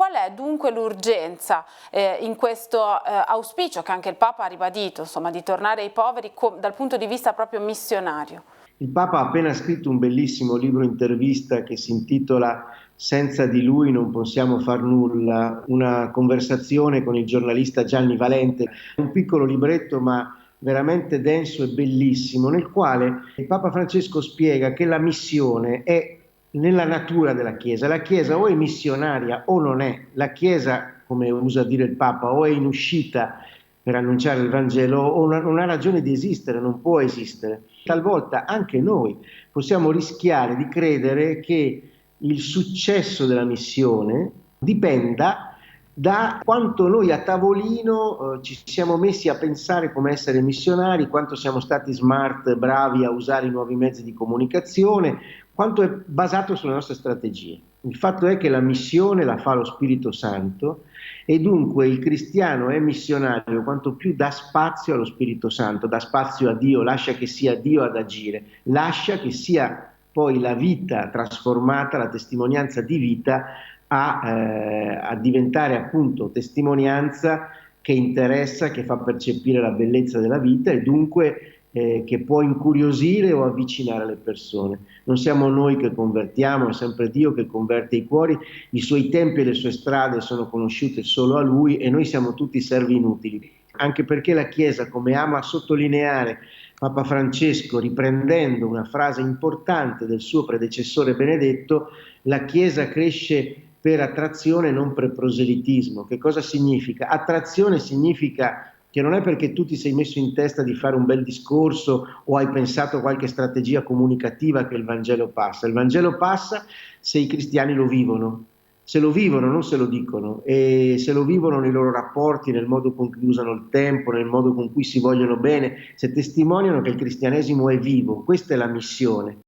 qual è dunque l'urgenza in questo auspicio che anche il Papa ha ribadito, insomma, di tornare ai poveri dal punto di vista proprio missionario? Il Papa ha appena scritto un bellissimo libro intervista che si intitola Senza di lui non possiamo far nulla, una conversazione con il giornalista Gianni Valente, un piccolo libretto ma veramente denso e bellissimo, nel quale il Papa Francesco spiega che la missione è nella natura della Chiesa. La Chiesa o è missionaria o non è. La Chiesa, come usa dire il Papa, o è in uscita per annunciare il Vangelo o non ha ragione di esistere, non può esistere. Talvolta anche noi possiamo rischiare di credere che il successo della missione dipenda da quanto noi a tavolino ci siamo messi a pensare come essere missionari, quanto siamo stati smart, bravi a usare i nuovi mezzi di comunicazione, quanto è basato sulle nostre strategie. Il fatto è che la missione la fa lo Spirito Santo e dunque il cristiano è missionario quanto più dà spazio allo Spirito Santo, dà spazio a Dio, lascia che sia Dio ad agire, lascia che sia poi la vita trasformata, la testimonianza di vita a diventare appunto testimonianza che interessa, che fa percepire la bellezza della vita e dunque che può incuriosire o avvicinare le persone. Non siamo noi che convertiamo, è sempre Dio che converte i cuori, i suoi tempi e le sue strade sono conosciute solo a Lui e noi siamo tutti servi inutili. Anche perché la Chiesa, come ama sottolineare Papa Francesco, riprendendo una frase importante del suo predecessore Benedetto, la Chiesa cresce per attrazione, non per proselitismo. Che cosa significa? Attrazione significa che non è perché tu ti sei messo in testa di fare un bel discorso o hai pensato a qualche strategia comunicativa che il Vangelo passa. Il Vangelo passa se i cristiani lo vivono. Se lo vivono, non se lo dicono, e se lo vivono nei loro rapporti, nel modo con cui usano il tempo, nel modo con cui si vogliono bene, se testimoniano che il cristianesimo è vivo. Questa è la missione.